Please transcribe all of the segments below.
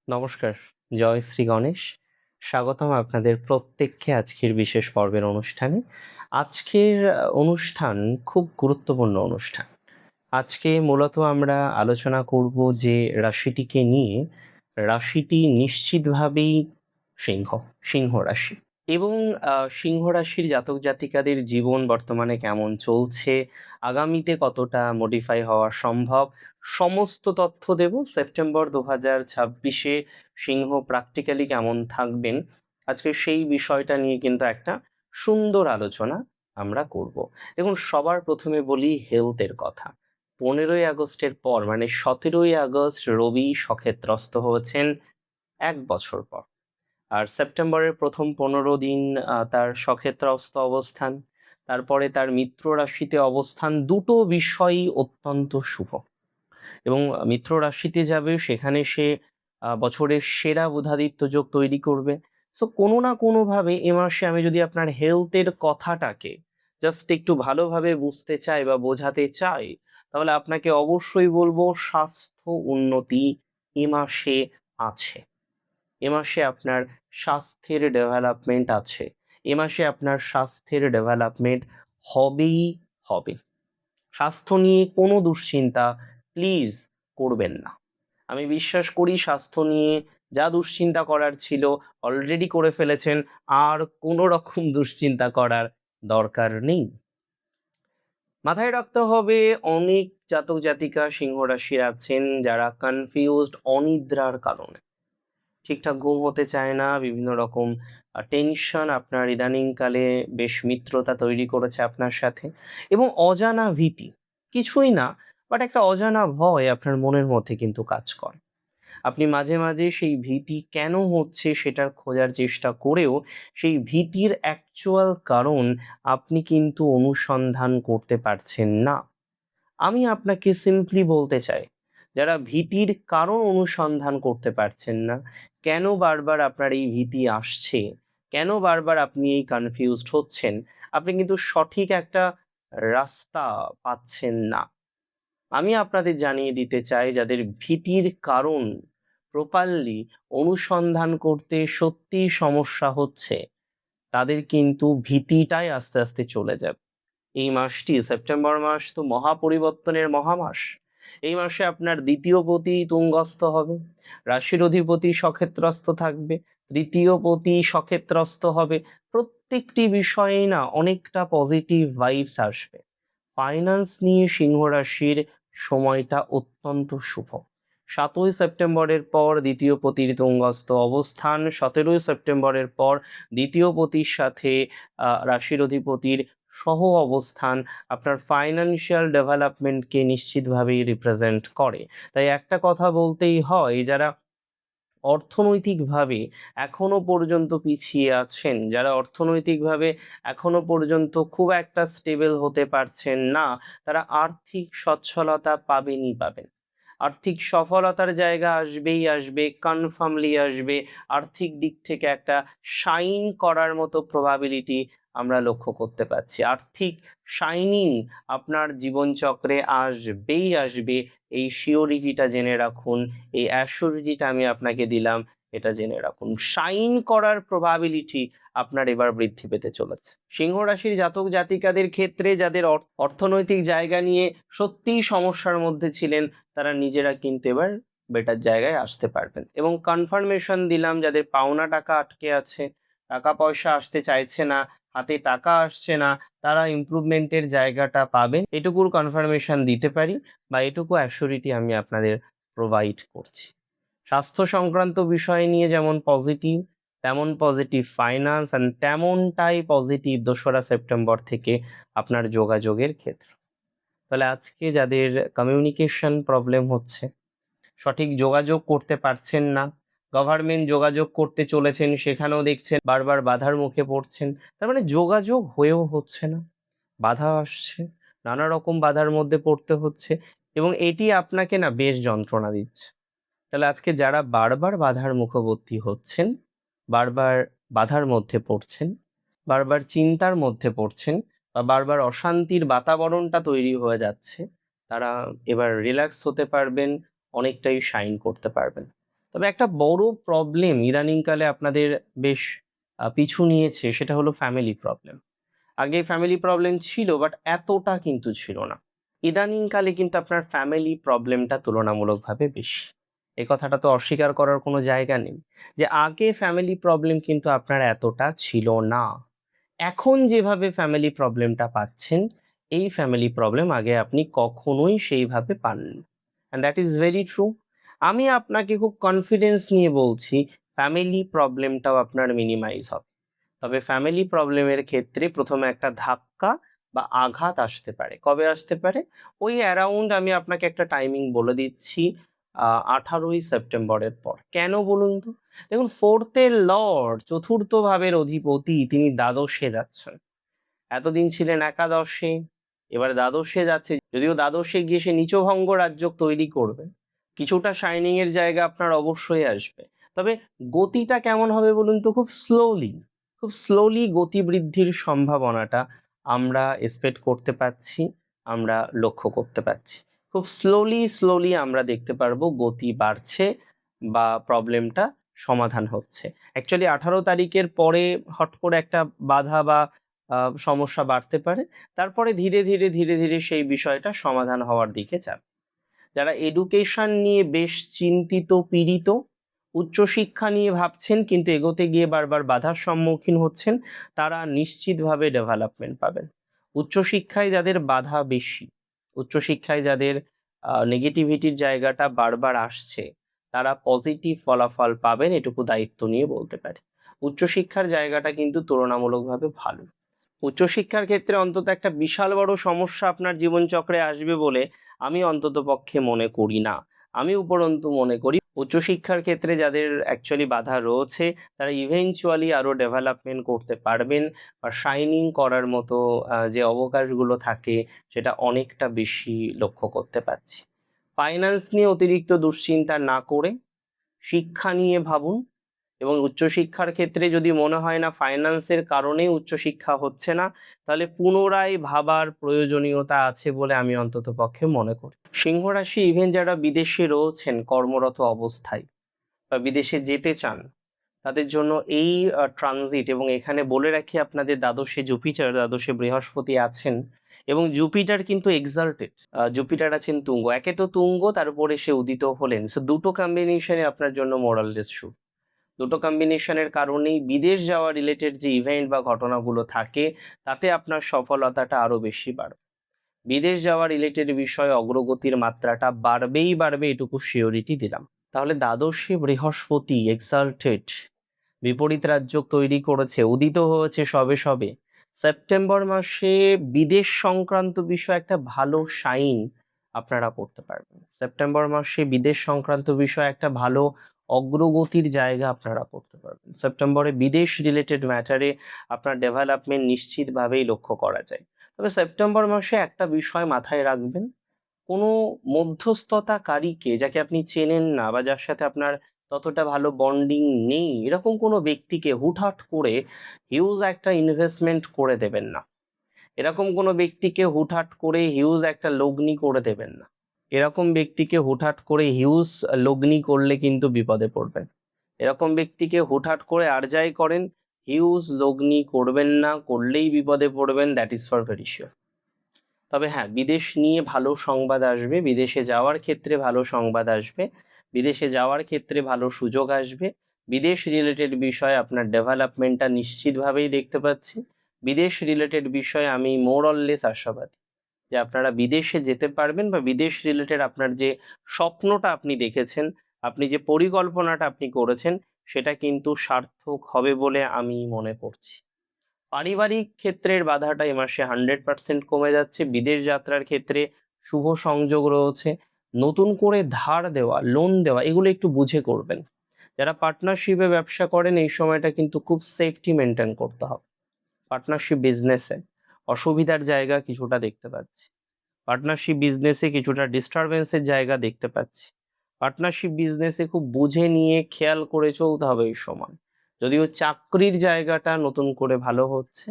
নমস্কার। জয় শ্রী গণেশ। স্বাগতম আপনাদের প্রত্যেককে আজকের বিশেষ পর্বের অনুষ্ঠানে। আজকের অনুষ্ঠান খুব গুরুত্বপূর্ণ অনুষ্ঠান। আজকে মূলত আমরা আলোচনা করব যে রাশিটিকে নিয়ে। রাশিটি নিশ্চিতভাবেই সিংহ, সিংহ রাশি। এবং সিংহ রাশির জাতক জাতিকাদের জীবন বর্তমানে কেমন চলছে, আগামীতে কতটা মডিফাই হওয়া সম্ভব, সমস্ত তথ্য দেব। সেপ্টেম্বর 2026-এ সিংহ প্র্যাকটিক্যালি কেমন থাকবেন, আজকে সেই বিষয়টা নিয়ে কিন্তু একটা সুন্দর আলোচনা আমরা করব। দেখুন, সবার প্রথমে বলি হেলথের কথা। 15ই আগস্টের পর মানে 17ই আগস্ট রবি সক্ষেত্রস্থ হয়েছেন 1 বছর পর। আর সেপ্টেম্বরের প্রথম 15 দিন তার সক্ষেত্রস্থ অবস্থান, তারপরে তার মিত্র রাশিতে অবস্থান, দুটো বিষয়ই অত্যন্ত শুভ। এবং মিত্র রাশিতে যাবে, সেখানে সে বছরের সেরা বুধাদিত্য যোগ তৈরি করবে। সো কোনো না কোনোভাবে এ মাসে আমি যদি আপনার হেলথের কথাটাকে জাস্ট একটু ভালোভাবে বুঝতে চাই বা বোঝাতে চাই, তাহলে আপনাকে অবশ্যই বলবো স্বাস্থ্য উন্নতি এ মাসে আছে। এ মাসে আপনার স্বাস্থ্যের ডেভেলপমেন্ট আছে। এ মাসে আপনার স্বাস্থ্যের ডেভেলপমেন্ট হবেই হবে। স্বাস্থ্য নিয়ে কোনো দুশ্চিন্তা প্লিজ করবেন না। আমি বিশ্বাস করি স্বাস্থ্য নিয়ে যা দুশ্চিন্তা করার ছিল অলরেডি করে ফেলেছেন, আর কোনো রকম দুশ্চিন্তা করার দরকার নেই। মাথায় রাখতে হবে, অনেক জাতক জাতিকা সিংহ রাশির আছেন যারা কনফিউজড অনিদ্রার কারণে। ঠিকঠাক ঘুম হতে চায় না, বিভিন্ন রকম টেনশন আপনার ইদানিংকালে বেশ মিত্রতা তৈরি করেছে আপনার সাথে, এবং অজানা ভীতি, কিছুই না বাট একটা অজানা ভয় আপনার মনের মধ্যে কিন্তু কাজ করে। আপনি মাঝে মাঝে সেই ভীতি কেন হচ্ছে সেটার খোঁজার চেষ্টা করেও সেই ভীতির অ্যাকচুয়াল কারণ আপনি কিন্তু অনুসন্ধান করতে পারছেন না। আমি আপনাকে সিম্পলি বলতে চাই, যারা ভীতির কারণ অনুসন্ধান করতে পারছেন না, কেন বারবার আপনার এই ভীতি আসছে, কেন বারবার আপনি এই কনফিউজড হচ্ছেন, আপনি কিন্তু সঠিক একটা রাস্তা পাচ্ছেন না। আমি আপনাদের জানিয়ে দিতে চাই, যাদের ভীতির কারণ প্রপারলি অনুসন্ধান করতে সত্যিই সমস্যা হচ্ছে, তাদের কিন্তু ভীতিটাই আস্তে আস্তে চলে যাবে। এই মাসটি, সেপ্টেম্বর মাস, তো মহাপরিবর্তনের মহামাস। এই মাসে আপনার দ্বিতীয় পতি তুঙ্গস্থ হবে, রাশির অধিপতি সক্ষেত্রস্থ থাকবে, তৃতীয় পতি সক্ষেত্রস্থ হবে। প্রত্যেকটি বিষয়ে না অনেকটা পজিটিভ ভাইবস আসবে। ফাইন্যান্স নিয়ে সিংহ রাশির সময়টা অত্যন্ত শুভ। 7ই সেপ্টেম্বরের পর দ্বিতীয় পতির তুঙ্গস্থ অবস্থান, 17ই সেপ্টেম্বরের পর দ্বিতীয় পতির সাথে রাশির অধিপতির সহ অবস্থান আপনার ফাইন্যান্সিয়াল ডেভেলপমেন্টকে নিশ্চিতভাবেই রিপ্রেজেন্ট করে। তাই একটা কথা বলতেই হয়, যারা অর্থনৈতিকভাবে এখনো পর্যন্ত পিছিয়ে আছেন, যারা অর্থনৈতিকভাবে এখনো পর্যন্ত খুব একটা স্টেবল হতে পারছেন না, তারা আর্থিক সচ্ছলতা পাবেনই পাবেন। আর্থিক সফলতার জায়গা আসবেই আসবে, কনফার্মলি আসবে। আর্থিক দিক থেকে একটা শাইন করার মতো প্রবাবিলিটি আমরা লক্ষ্য করতে পারছি। আর্থিক শাইনিং আপনার জীবনচক্রে আসবেই আসবে, এই শিওরিটিটা জেনে রাখুন। এই অ্যাসিউরিটিটা আমি আপনাকে দিলাম, এটা জেনে রাখুন। শাইন করার প্রবাবিলিটি আপনার এবার বৃদ্ধি পেতে চলেছে। সিংহ রাশির জাতক জাতিকাদের ক্ষেত্রে যাদের অর্থনৈতিক জায়গা নিয়ে সত্যিই সমস্যার মধ্যে ছিলেন, তারা নিজেরা কিন্তু এবার বেটার জায়গায় আসতে পারবেন। এবং কনফার্মেশন দিলাম, যাদের পাওনা টাকা আটকে আছে, টাকা পয়সা আসতে চাইছে না, হাতে টাকা আসছে না, তারা ইমপ্রুভমেন্টের জায়গাটা পাবেন, এটুকুর কনফার্মেশন দিতে পারি, বা এটুকু অ্যাসিউরিটি আমি আপনাদের প্রোভাইড করছি। স্বাস্থ্য সংক্রান্ত বিষয় নিয়ে যেমন পজিটিভ, তেমন পজিটিভ ফাইন্যান্স, অ্যান্ড তেমনটাই পজিটিভ 2রা সেপ্টেম্বর থেকে আপনার যোগাযোগের ক্ষেত্র। তাহলে আজকে যাদের কমিউনিকেশন প্রবলেম হচ্ছে, সঠিক যোগাযোগ করতে পারছেন না, গভর্নমেন্ট যোগাযোগ করতে চলেছেন, সেখানেও দেখছেন বারবার বাধার মুখে পড়ছেন, তার মানে যোগাযোগ হয়েও হচ্ছে না, বাধা আসছে, নানা রকম বাধার মধ্যে পড়তে হচ্ছে, এবং এটি আপনাকে না বেশ যন্ত্রণা দিচ্ছে। তাহলে আজকে যারা বারবার বাধার মুখবর্তী হচ্ছেন, বারবার বাধার মধ্যে পড়ছেন, বারবার চিন্তার মধ্যে পড়ছেন, বা বারবার অশান্তির বাতাবরণটা তৈরি হয়ে যাচ্ছে, তারা এবার রিল্যাক্স হতে পারবেন, অনেকটাই শাইন করতে পারবেন। তবে একটা বড় প্রবলেম ইদানিংকালে আপনাদের বেশ পিছু নিয়েছে, সেটা হলো ফ্যামিলি প্রবলেম। আগে ফ্যামিলি প্রবলেম ছিল, বাট এতটা কিন্তু ছিল না। ইদানিংকালে কিন্তু আপনার ফ্যামিলি প্রবলেমটা তুলনামূলকভাবে বেশি। এই কথাটা তো অস্বীকার করার কোনো জায়গা নেই যে আগে ফ্যামিলি প্রবলেম কিন্তু আপনার এতটা ছিল না। এখন যেভাবে ফ্যামিলি প্রবলেমটা পাচ্ছেন, এই ফ্যামিলি প্রবলেম আগে আপনি কখনোই সেইভাবে পাননি। And that is very true. আমি আপনাকে খুব কনফিডেন্স নিয়ে বলছি, ফ্যামিলি প্রবলেমটাও আপনার মিনিমাইজ হবে। তবে ফ্যামিলি প্রবলেমের ক্ষেত্রে প্রথমে একটা ধাক্কা বা আঘাত আসতে পারে। কবে আসতে পারে? ওই অ্যারাউন্ড আমি আপনাকে একটা টাইমিং বলে দিচ্ছি, ১৮ই সেপ্টেম্বরের পর। কেন বলুন তো? দেখুন, 4th এর লর্ড, চতুর্থ ভাবের অধিপতি, তিনি দ্বাদশে যাচ্ছেন। এতদিন ছিলেন একাদশে, এবার দ্বাদশে যাচ্ছে। যদিও দ্বাদশে গিয়ে সে নীচভঙ্গ রাজ্য তৈরি করবে, কিছুটা শাইনিং এর জায়গা আপনার অবশ্যই আসবে। তবে গতিটা কেমন হবে বলুন তো? খুব স্লোলি গতি বৃদ্ধির সম্ভাবনাটা আমরা এক্সপেক্ট করতে পারছি, আমরা লক্ষ্য করতে পারছি। খুব স্লোলি আমরা দেখতে পারবো গতি বাড়ছে বা প্রবলেমটা সমাধান হচ্ছে। অ্যাকচুয়ালি 18 তারিখের পরে হট করে একটা বাধা বা সমস্যা বাড়তে পারে। তারপরে ধীরে ধীরে সেই বিষয়টা সমাধান হওয়ার দিকে যাবে। যারা এডুকেশন নিয়ে বেশ চিন্তিত, পীড়িত, উচ্চশিক্ষা নিয়ে ভাবছেন কিন্তু এগোতে গিয়ে বারবার বাধার সম্মুখীন হচ্ছেন, তারা নিশ্চিতভাবে ডেভেলপমেন্ট পাবেন। উচ্চশিক্ষায় যাদের বাধা বেশি, উচ্চশিক্ষায় যাদের নেগেটিভিটির জায়গাটা বারবার আসছে, তারা পজিটিভ ফলাফল পাবেন, এটুকু দায়িত্ব নিয়ে বলতে পারি। উচ্চশিক্ষার জায়গাটা কিন্তু তুলনামূলকভাবে ভালো। উচ্চশিক্ষার ক্ষেত্রে অন্তত একটা বিশাল বড় সমস্যা আপনার জীবনচক্রে আসবে বলে আমি অন্ততপক্ষে মনে করি না। আমি উপরন্তু মনে করি উচ্চশিক্ষার ক্ষেত্রে যাদের অ্যাকচুয়ালি বাধা রয়েছে, তারা ইভেনচুয়ালি আরো ডেভেলপমেন্ট করতে পারবেন বা শাইনিং করার মতো যে অবকাশগুলো থাকে, সেটা অনেকটা বেশি লক্ষ্য করতে পারছি। ফাইন্যান্স নিয়ে অতিরিক্ত দুশ্চিন্তা না করে শিক্ষা নিয়ে ভাবুন, এবং উচ্চশিক্ষার ক্ষেত্রে যদি মনে হয় না ফাইন্যান্সের কারণেই উচ্চশিক্ষা হচ্ছে না, তাহলে পুনরায় ভাবার প্রয়োজনীয়তা আছে বলে আমি অন্ততপক্ষে মনে করি। সিংহ রাশি, ইভেন যারা বিদেশে রয়েছেন কর্মরত অবস্থায় বা বিদেশে যেতে চান, তাদের জন্য এই ট্রানজিট, এবং এখানে বলে রাখি আপনাদের দ্বাদশে জুপিটার, দ্বাদশে বৃহস্পতি আছেন, এবং জুপিটার কিন্তু এক্সাল্টেড। জুপিটার আছেন তুঙ্গ, একে তো তুঙ্গ, তার উপরে সে উদিত হলেন। সো দুটো কম্বিনেশনে আপনার জন্য মোরাললেস শুট। দুটো কম্বিনেশনের কারণেই বিদেশ যাওয়া রিলেটেড যে ইভেন্ট বা ঘটনাগুলো থাকে, তাতে আপনার সফলতাটা আরো বেশি বাড়বে। বিদেশ যাওয়া রিলেটেড বিষয়ে অগ্রগতির মাত্রাটা বাড়বে, এটুকু শিওরিটি দিলাম। তাহলে দ্বাদশে বৃহস্পতি এক্সাল্টেড, বিপরীত রাজ্য তৈরি করেছে, উদিত হয়েছে সবে সেপ্টেম্বর মাসে। বিদেশ সংক্রান্ত বিষয়ে একটা ভালো সাইন আপনারা করতে পারবেন। সেপ্টেম্বর মাসে বিদেশ সংক্রান্ত বিষয়ে একটা ভালো অগ্রগতির জায়গা আপনারা করতে পারবেন। সেপ্টেম্বরে বিদেশ রিলেটেড ম্যাটারে আপনার ডেভেলপমেন্ট নিশ্চিতভাবেই লক্ষ্য করা যায়। তবে সেপ্টেম্বর মাসে একটা বিষয় মাথায় রাখবেন, কোনো মধ্যস্থতাকারীকে, যাকে আপনি চেনেন না বা যার সাথে আপনার ততটা ভালো বন্ডিং নেই, এরকম কোনো ব্যক্তিকে হুটহাট করে হিউজ একটা ইনভেস্টমেন্ট করে দেবেন না। এরকম কোনো ব্যক্তিকে হুটহাট করে হিউজ একটা লগ্নি করে দেবেন না। এরকম ব্যক্তিকে হুটহাট করে হিউজ লগ্নি করলে কিন্তু বিপদে পড়বেন। এরকম ব্যক্তিকে হুটহাট করে আর যাই করেন, হিউজ লগ্নি করবেন না, করলেই বিপদে পড়বেন, that is for very sure. তবে হ্যাঁ, বিদেশ নিয়ে ভালো সংবাদ আসবে, বিদেশে যাওয়ার ক্ষেত্রে ভালো সংবাদ আসবে, বিদেশে যাওয়ার ক্ষেত্রে ভালো সুযোগ আসবে। বিদেশ রিলেটেড বিষয়ে আপনার ডেভেলপমেন্টটা নিশ্চিতভাবেই দেখতে পাচ্ছি। বিদেশ রিলেটেড বিষয়ে আমি মোর অর লেস আশাবাদী যে আপনারা বিদেশে যেতে পারবেন, বা বিদেশ রিলেটেড আপনার যে স্বপ্নটা আপনি দেখেছেন, আপনি যে পরিকল্পনাটা আপনি করেছেন, সেটা কিন্তু সার্থক হবে বলে আমি মনে করছি। পারিবারিক ক্ষেত্রের বাধাটা এ মাসে 100% কমে যাচ্ছে। বিদেশ যাত্রার ক্ষেত্রে শুভ সংযোগ রয়েছে। নতুন করে ধার দেওয়া, লোন দেওয়া, এগুলো একটু বুঝে করবেন। যারা পার্টনারশিপে ব্যবসা করেন, এই সময়টা কিন্তু খুব সেফটি মেনটেন করতে হবে। পার্টনারশিপ বিজনেসে অসুবিধার জায়গা কিছুটা দেখতে পাচ্ছি। পার্টনারশিপ বিজনেসে কিছুটা ডিস্টারবেন্সের জায়গা দেখতে পাচ্ছি। পার্টনারশিপ বিজনেসে খুব বুঝে নিয়ে খেয়াল করে চলতে হবে এই সময়। যদিও চাকরির জায়গাটা নতুন করে ভালো হচ্ছে,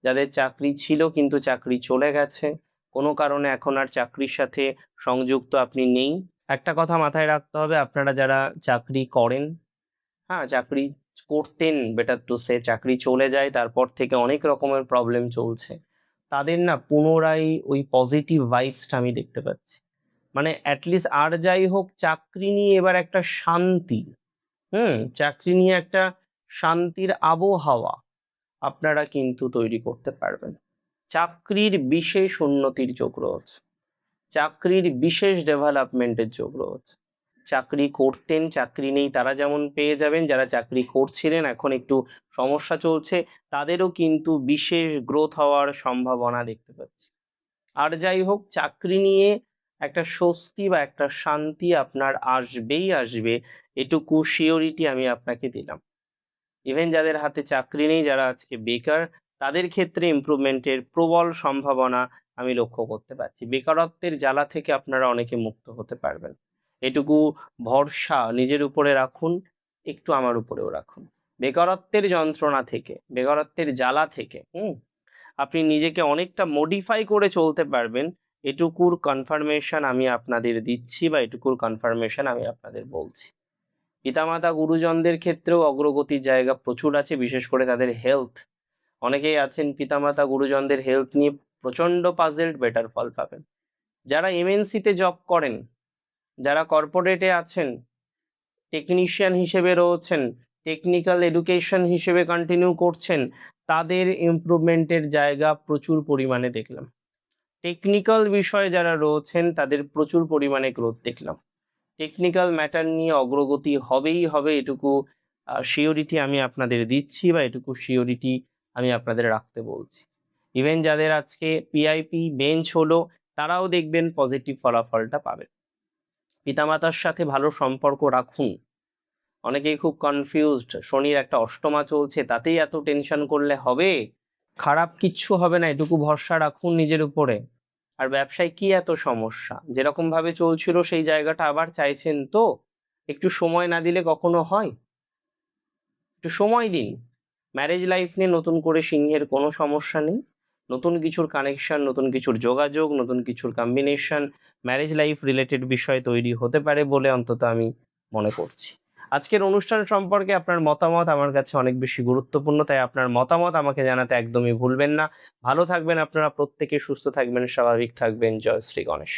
যাদের চাকরি ছিল কিন্তু চাকরি চলে গেছে, কোনো কারণে এখন আর চাকরির সাথে সংযুক্ত আপনি নেই, একটা কথা মাথায় রাখতে হবে, আপনারা যারা চাকরি করেন, হ্যাঁ, চাকরি করতেন বেটার টু সে, চাকরি চলে যায় তারপর থেকে অনেক রকমের প্রবলেম চলছে, তাদের না পুনরায় ওই পজিটিভ ভাইবসটা আমি দেখতে পাচ্ছি। মানে অ্যাটলিস্ট আর যাই হোক, চাকরি নিয়ে এবার একটা শান্তি, চাকরি নিয়ে একটা শান্তির আবহাওয়া আপনারা কিন্তু তৈরি করতে পারবেন। চাকরির বিশেষ উন্নতির যোগ রয়েছে, চাকরির বিশেষ ডেভেলপমেন্টের যোগ রয়েছে। চাকরি করতেন, চাকরি নেই তারা যেমন পেয়ে যাবেন, যারা চাকরি করছিলেন এখন একটু সমস্যা চলছে, তাদেরও কিন্তু বিশেষ গ্রোথ হওয়ার সম্ভাবনা দেখতে পাচ্ছি। আর যাই হোক, চাকরি নিয়ে একটা স্বস্তি বা একটা শান্তি আপনার আসবেই আসবে, এটুকু শিওরিটি আমি আপনাকে দিলাম। ইভেন যাদের হাতে চাকরি নেই, যারা আজকে বেকার, তাদের ক্ষেত্রে ইমপ্রুভমেন্টের প্রবল সম্ভাবনা আমি লক্ষ্য করতে পারছি। বেকারত্বের জ্বালা থেকে আপনারা অনেকে মুক্ত হতে পারবেন, এটুকু ভরসা নিজের উপরে রাখুন, একটু আমার উপরেও রাখুন। বেকারত্বের যন্ত্রণা থেকে, বেকারত্বের জ্বালা থেকে আপনি নিজেকে অনেকটা মডিফাই করে চলতে পারবেন, এটুকুর কনফার্মেশন আমি আপনাদের দিচ্ছি, বা এটুকুর কনফার্মেশন আমি আপনাদের বলছি। পিতামাতা গুরুজনদের ক্ষেত্রেও অগ্রগতির জায়গা প্রচুর আছে, বিশেষ করে তাদের হেলথ। অনেকেই আছেন পিতামাতা গুরুজনদের হেলথ নিয়ে প্রচন্ড পাজেলড, বেটার ফল পাবেন। যারা এমএনসিতে জব করেন, যারা কর্পোরেটে আছেন, টেকনিশিয়ান হিসেবে রয়েছেন, টেকনিক্যাল এডুকেশন হিসেবে কন্টিনিউ করছেন, তাদের ইমপ্রুভমেন্টের জায়গা প্রচুর পরিমাণে দেখলাম। টেকনিক্যাল বিষয়ে যারা রয়েছেন তাদের প্রচুর পরিমাণে গ্রোথ দেখলাম। টেকনিক্যাল ম্যাটার নিয়ে অগ্রগতি হবেই হবে, এটুকু শিওরিটি আমি আপনাদের দিচ্ছি, বা এটুকু শিওরিটি আমি আপনাদের রাখতে বলছি। ইভেন যাদের আজকে পিআইপি বেঞ্চ হলো, তারাও দেখবেন পজিটিভ ফলাফলটা পাবেন। পিতামাতার সাথে ভালো সম্পর্ক রাখুন। অনেকেই খুব কনফিউজড, শনির একটা অষ্টমা চলছে, তাতেই এত টেনশন করলে হবে? খারাপ কিচ্ছু হবে না, এটুকু ভরসা রাখুন নিজের উপরে। আর ব্যবসায় কি এত সমস্যা? যেরকম ভাবে চলছিল সেই জায়গাটা আবার চাইছেন তো? একটু সময় না দিলে কখনো হয়? একটু সময় দিন। ম্যারেজ লাইফ নিয়ে নতুন করে সিংহের কোনো সমস্যা নেই। নতুন কিছুর কানেকশন, নতুন কিছুর যোগাযোগ, নতুন কিছুর কম্বিনেশন, ম্যারেজ লাইফ রিলেটেড বিষয় তৈরি হতে পারে বলে অন্তত আমি মনে করছি। আজকের অনুষ্ঠান সম্পর্কে আপনার মতামত আমার কাছে অনেক বেশি গুরুত্বপূর্ণ, তাই আপনার মতামত আমাকে জানাতে একদমই ভুলবেন না। ভালো থাকবেন আপনারা প্রত্যেকে, সুস্থ থাকবেন, স্বাভাবিক থাকবেন। জয় শ্রী গণেশ।